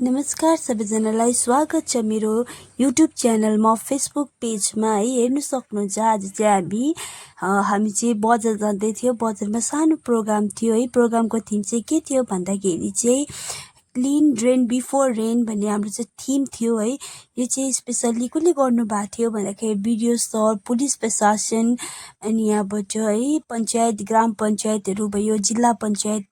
नमस्कार सबैजनालाई स्वागत छ मेरो युट्युब च्यानलमा फेसबुक पेजमा है हेर्न सक्नुहुन्छ। आज चाहिँ हामी चाहिँ बजार जाँदै थियो। बजारमा सानो प्रोग्राम थियो है। प्रोग्रामको थिम चाहिँ के थियो भन्दाखेरि चाहिँ क्लिन ड्रेन बिफोर रेन भन्ने हाम्रो चाहिँ थिम थियो है। यो चाहिँ स्पेसल्ली कसले गर्नु भएको थियो भन्दाखेरि बिडिओ सर, पुलिस प्रशासन अनि यहाँबाट है पञ्चायत, ग्राम पञ्चायतहरू भयो, जिल्ला पञ्चायत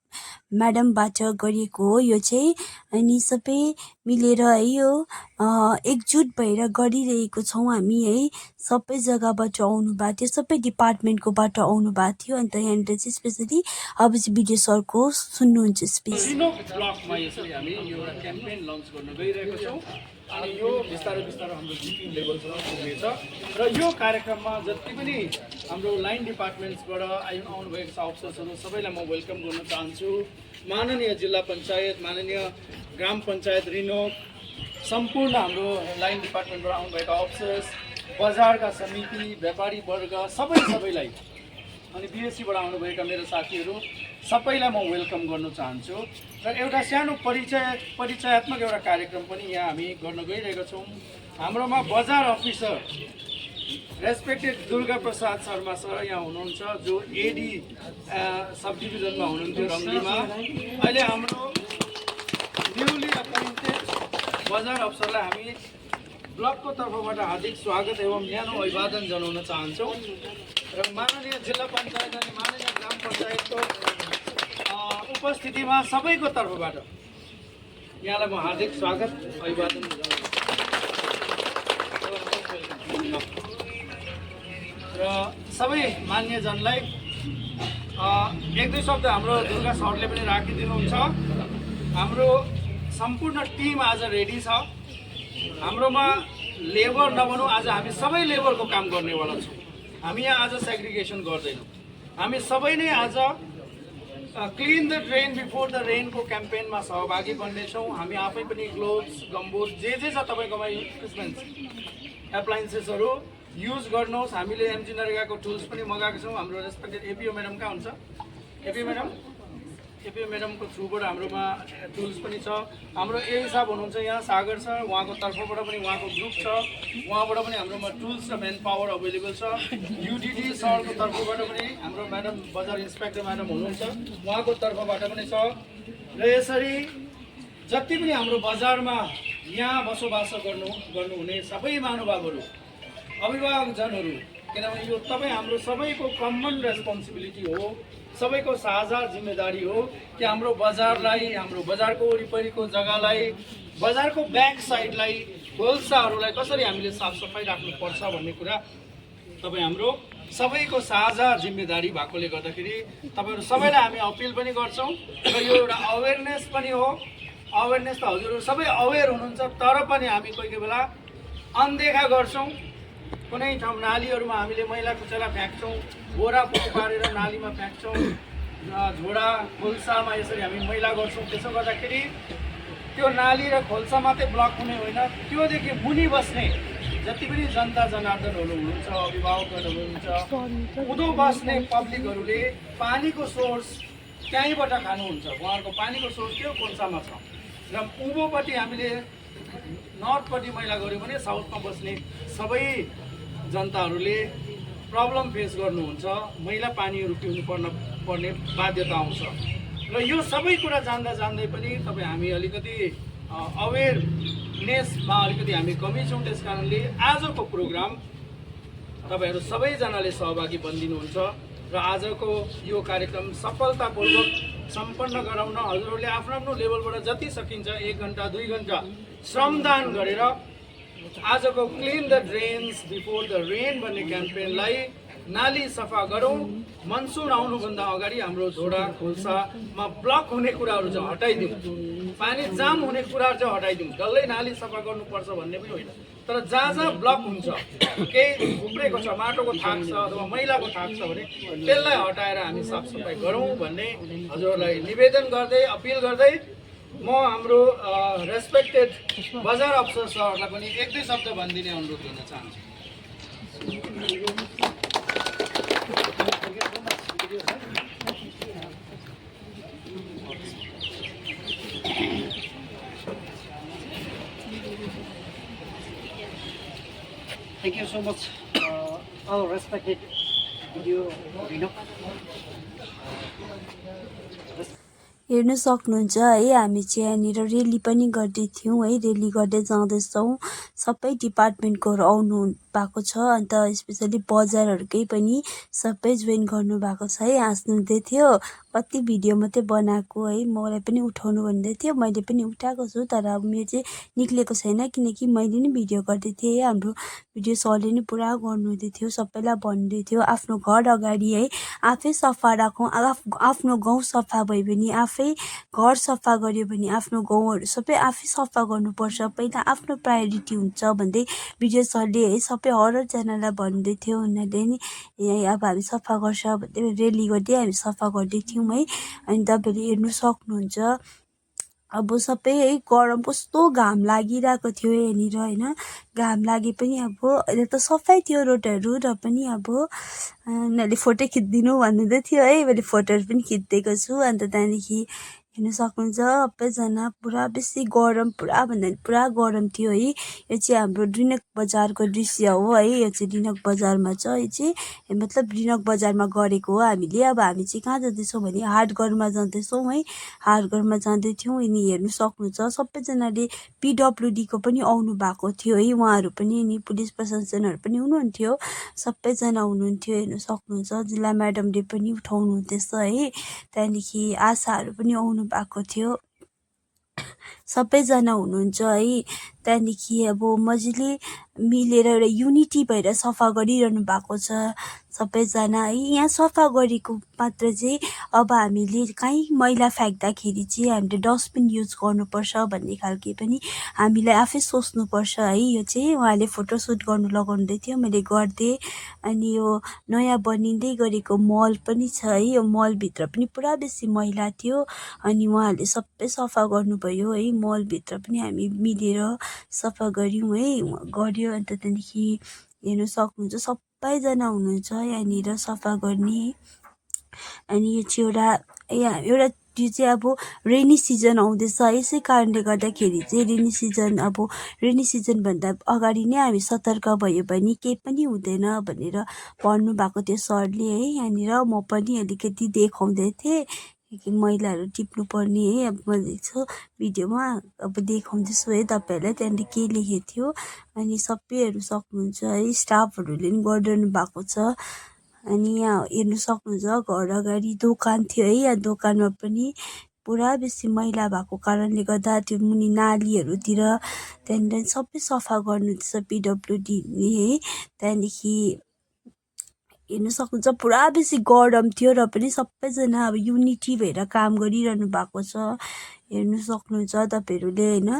म्याडमबाट गरिएको हो यो चाहिँ। अनि सबै मिलेर है यो एकजुट भएर गरिरहेको छौँ हामी है। सबै जग्गाबाट आउनु भएको थियो, सबै डिपार्टमेन्टकोबाट आउनु भएको थियो। अन्त यहाँनिर चाहिँ स्पेसली अब चाहिँ बिडिओ सरको सुन्नुहुन्छ स्पिच। ब्लकमा यसरी हामी एउटा क्याम्पेन लन्च गर्न गइरहेको छौँ अनि यो बिस्तारै बिस्तारै हाम्रो जिपी लेभलसम्म पुग्नेछ र यो कार्यक्रममा जति पनि हाम्रो लाइन डिपार्टमेन्ट्सबाट आउनुभएको छ अफिसर्सहरू सबैलाई म वेलकम गर्न चाहन्छु। माननीय जिल्ला पञ्चायत, माननीय ग्राम पञ्चायत रिनोक, सम्पूर्ण हाम्रो लाइन डिपार्टमेन्टबाट आउनुभएका अफिसर्स, बजारका समिति, व्यापारी वर्ग सबैलाई अनि बिएससीबाट आउनुभएका मेरो साथीहरू सबैलाई म वेलकम गर्न चाहन्छु। र एउटा सानो परिचयात्मक एउटा कार्यक्रम पनि यहाँ हामी गर्न गइरहेका छौँ। हाम्रोमा बजार officer respected Durga Prasad Sharma sir यहाँ हुनुहुन्छ, जो एडी सब डिभिजनमा हुनुहुन्थ्यो रङ्गलीमा। अहिले हाम्रो न्युली एपोइन्टेड बजार अफिसरलाई हामी ब्लकको तर्फबाट हार्दिक स्वागत एवं न्यानो अभिवादन जनाउन चाहन्छौँ। र माननीय जिल्ला पञ्चायत अनि माननीय ग्राम पञ्चायतको उपस्थितिमा सबैको तर्फबाट यहाँलाई म हार्दिक स्वागत अभिवादन जनाउँछु। र सबै मान्यजनलाई एक दुई शब्द हाम्रो दुर्गा सरले पनि राखिदिनुहुन्छ। हाम्रो सम्पूर्ण टिम आज रेडी छ। हाम्रोमा लेबर नभनौँ, आज हामी सबै लेबरको काम गर्नेवाला छौँ। हामी यहाँ आज सेग्रिगेसन गर्दैनौँ। हामी सबै नै आज clean the drain before the रेनको क्याम्पेनमा सहभागी बन्नेछौँ। हामी आफै पनि ग्लोभ्स, गम्बुट जे छ तपाईँकोमा इक्विपमेन्ट्स, एप्लायन्सेसहरू युज गर्नुहोस्। हामीले एमजी नरेगाको टुल्स पनि मगाएको छौँ। हाम्रो रेस्पेक्टेड एपिओ म्याडम कहाँ हुन्छ? एपिओ म्याडमको थ्रुबाट हाम्रोमा टुल्स पनि छ। हाम्रो ए साहब हुनुहुन्छ यहाँ, सागर सर, उहाँको तर्फबाट पनि उहाँको ग्रुप छ, उहाँबाट पनि हाम्रोमा टुल्स र म्यान पावर अभाइलेबल छ। युडिडी सरको तर्फबाट पनि हाम्रो म्याडम बजार इन्सपेक्टर म्याडम हुनुहुन्छ, उहाँको तर्फबाट पनि छ। र यसरी जति पनि हाम्रो बजारमा यहाँ बसोबास गर्नुहुने सबै महानुभावहरू, अभिभावकजनहरू, किनभने यो तपाईँ हाम्रो सबैको कमन रेस्पोन्सिबिलिटी हो, सबैको साझा जिम्मेदारी हो कि हाम्रो बजारलाई, हाम्रो बजारको वरिपरिको जग्गालाई, बजारको ब्याक साइडलाई, खोल्साहरूलाई कसरी हामीले साफसफाइ राख्नुपर्छ भन्ने कुरा तपाईँ हाम्रो सबैको साझा जिम्मेदारी भएकोले गर्दाखेरि तपाईँहरू सबैलाई हामी अपिल पनि गर्छौँ। र यो एउटा अवेरनेस पनि हो। अवेरनेस त हजुरहरू सबै अवेर हुनुहुन्छ, तर पनि हामी कोही कोही बेला अनदेखा गर्छौँ। कुनै ठाउँ नालीहरूमा हामीले मैला कुचेला फ्याँक्छौँ, बोरा पोको पारेर नालीमा फ्याँक्छौँ, झोडा खोल्सामा यसरी हामी मैला गर्छौँ। त्यसो गर्दाखेरि त्यो नाली र खोल्सा मात्रै ब्लक हुने होइन, त्योदेखि मुनि बस्ने जति पनि जनता जनार्दनहरू हुनुहुन्छ, अभिभावकहरू हुनुहुन्छ, उँधो बस्ने पब्लिकहरूले पानीको सोर्स त्यहीँबाट खानुहुन्छ। उहाँहरूको पानीको सोर्स त्यो खोल्सामा छ। र उँभोपट्टि हामीले नर्थपट्टि मैला गऱ्यौँ भने साउथमा बस्ने सबै जनताहरूले प्रब्लम फेस गर्नुहुन्छ, मैला पानीहरू पिउनु पर्ने बाध्यता आउँछ। र यो सबै कुरा जान्दै पनि हामी अलिकति अवेरनेसमा अलिकति हामी कमी छौँ। त्यस कारणले आजको प्रोग्राम तपाईँहरू सबैजनाले सहभागी बनिदिनुहुन्छ र आजको यो कार्यक्रम सफलतापूर्वक सम्पन्न गराउन हजुरहरूले आफ्नो लेभलबाट जति सकिन्छ 1 घन्टा 2 घन्टा श्रमदान गरेर आजको clean the drains before the rain भन्ने क्याम्पेनलाई नाली सफा गरौँ। मनसुन आउनुभन्दा अगाडि हाम्रो झोडा खोल्सामा ब्लक हुने कुराहरू चाहिँ हटाइदिउँ, पानी जाम हुने कुराहरू चाहिँ हटाइदिउँ। डल्लै नाली सफा गर्नुपर्छ भन्ने पनि होइन, तर जहाँ ब्लक हुन्छ, केही उब्रेको छ, माटोको थाक छ अथवा मैलाको थाक छ भने त्यसलाई हटाएर हामी साफसफाइ गरौँ भन्ने हजुरहरूलाई निवेदन गर्दै, अपिल गर्दै म हाम्रो रेस्पेक्टेड बजार अफिसर सरहरूलाई पनि 1-2 शब्द भनिदिने अनुरोध गर्न चाहन्छु। Thank you so much, all respected video Vinok. हेर्न सक्नुहुन्छ है हामी चाहिँ यहाँनिर रेली पनि गर्दै थियौँ है रेली गर्दै जाँदैछौँ सबै डिपार्टमेन्टकोहरू आउनु भएको छ अन्त स्पेसली बजारहरूकै पनि सबै जोइन गर्नु भएको छ है हाँस्नुहुँदै थियो कति भिडियो मात्रै बनाएको है मलाई पनि उठाउनु भन्दै थियो मैले पनि उठाएको छु तर अब मेरो चाहिँ निक्लेको छैन किनकि मैले नि भिडियो गर्दै थिएँ है हाम्रो भिडियो सरले नि पुरा गर्नुहुँदै थियो सबैलाई भन्दै थियो आफ्नो घर अगाडि है आफै सफा राखौँ आफ्नो गाउँ सफा भयो भने आफै घर सफा गर्यो भने आफ्नो गाउँहरू सबै आफै सफा गर्नुपर्छ पहिला आफ्नो प्रायोरिटी हुन्छ भन्दै भिडियो सरले है सबै हरजनालाई भन्दै थियो उनीहरूले नि अब हामी सफा गर्छ भन्दै रेली गर्दै हामी सफा गर्दै थियौँ है अनि तपाईँले हेर्नु सक्नुहुन्छ अब सबै है गरम कस्तो घाम लागिरहेको थियो यहाँनिर होइन घाम लागे पनि अब अहिले त सफै थियो रोडहरू र पनि अब उनीहरूले फोटो खिचिदिनु भन्नुहुँदै थियो है मैले फोटोहरू पनि खिचिदिएको छु अन्त त्यहाँदेखि हेर्न सक्नुहुन्छ सबैजना पुरा बेसी गरम पुरा भन्दा पनि पुरा गरम थियो है यो चाहिँ हाम्रो रिनक बजारको दृश्य हो है यो चाहिँ रिनक बजारमा छ यो चाहिँ मतलब रिनक बजारमा गरेको हो हामीले अब हामी चाहिँ कहाँ जाँदैछौँ भने हाटघरमा जाँदैछौँ है हाटघरमा जाँदै थियौँ अनि हेर्नु सक्नुहुन्छ सबैजनाले पिडब्लुडीको पनि आउनु भएको थियो है उहाँहरू पनि नि पुलिस प्रशासनहरू पनि हुनुहुन्थ्यो सबैजना हुनुहुन्थ्यो हेर्नु सक्नुहुन्छ जिल्ला म्याडमले पनि उठाउनु हुँदैछ है त्यहाँदेखि आशाहरू पनि आउनु भएको थियो सबैजना हुनुहुन्छ है त्यहाँदेखि अब मजाले मिलेर एउटा युनिटी भएर सफा गरिरहनु भएको छ सबैजना है यहाँ सफा गरेको मात्र चाहिँ अब हामीले कहीँ मैला फ्याँक्दाखेरि चाहिँ हामीले डस्टबिन युज गर्नुपर्छ भन्ने खालके पनि हामीलाई आफै सोच्नुपर्छ है यो चाहिँ उहाँले फोटोसुट गर्नु लगाउँदै थियो मैले गरिदिएँ अनि यो नयाँ बनिँदै गरेको मल पनि छ है यो मलभित्र पनि पुरा बेसी मैला थियो अनि उहाँहरूले सबै सफा गर्नुभयो है मलभित्र पनि हामी मिलेर सफा गऱ्यौँ है गऱ्यो अन्त त्यहाँदेखि हेर्नु सक्नुहुन्छ सबैजना हुनुहुन्छ यहाँनिर सफा गर्ने अनि यो चाहिँ एउटा यो चाहिँ अब रेनी सिजन आउँदैछ यसै कारणले गर्दाखेरि चाहिँ रेनी सिजनभन्दा अगाडि नै हामी सतर्क भयो भने केही पनि हुँदैन भनेर भन्नुभएको थियो सरले है यहाँनिर म पनि अलिकति देखाउँदै थिएँ मैलाहरू टिप्नु पर्ने है अब मैले यसो भिडियोमा अब देखाउँदैछु है तपाईँहरूलाई त्यहाँनिर के लेखेको थियो अनि सबैहरू सक्नुहुन्छ है स्टाफहरूले पनि गरिरहनु भएको छ अनि यहाँ हेर्नु सक्नुहुन्छ घर अगाडि दोकान थियो है यहाँ दोकानमा पनि पुरा बेसी मैला भएको कारणले गर्दा त्यो मुनि नालीहरूतिर त्यहाँनिर सबै सफा गर्नुहुँदैछ पिडब्लुडीले है त्यहाँदेखि हेर्नु सक्नुहुन्छ पुरा बेसी गरम थियो र पनि सबैजना अब युनिटी भएर काम गरिरहनु भएको छ हेर्नु सक्नुहुन्छ तपाईँहरूले होइन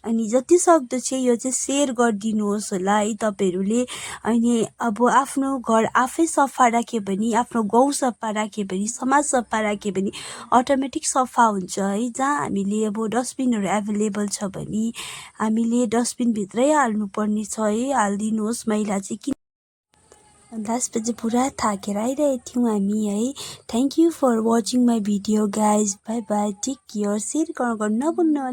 अनि जति सक्दो चाहिँ यो चाहिँ सेयर गरिदिनुहोस् होला है तपाईँहरूले अनि अब आफ्नो घर आफै सफा राख्यो भने आफ्नो गाउँ सफा राख्यो भने समाज सफा राख्यो भने अटोमेटिक सफा हुन्छ है जहाँ हामीले अब डस्टबिनहरू एभाइलेबल छ भने हामीले डस्टबिनभित्रै हाल्नुपर्ने छ है हालिदिनुहोस् मैला चाहिँ किन लास्ट चाहिँ पुरा थाकेर आइरहेको थियौँ हामी है thank you for watching my video guys bye bye take care share गर्नु नभुल्नु होला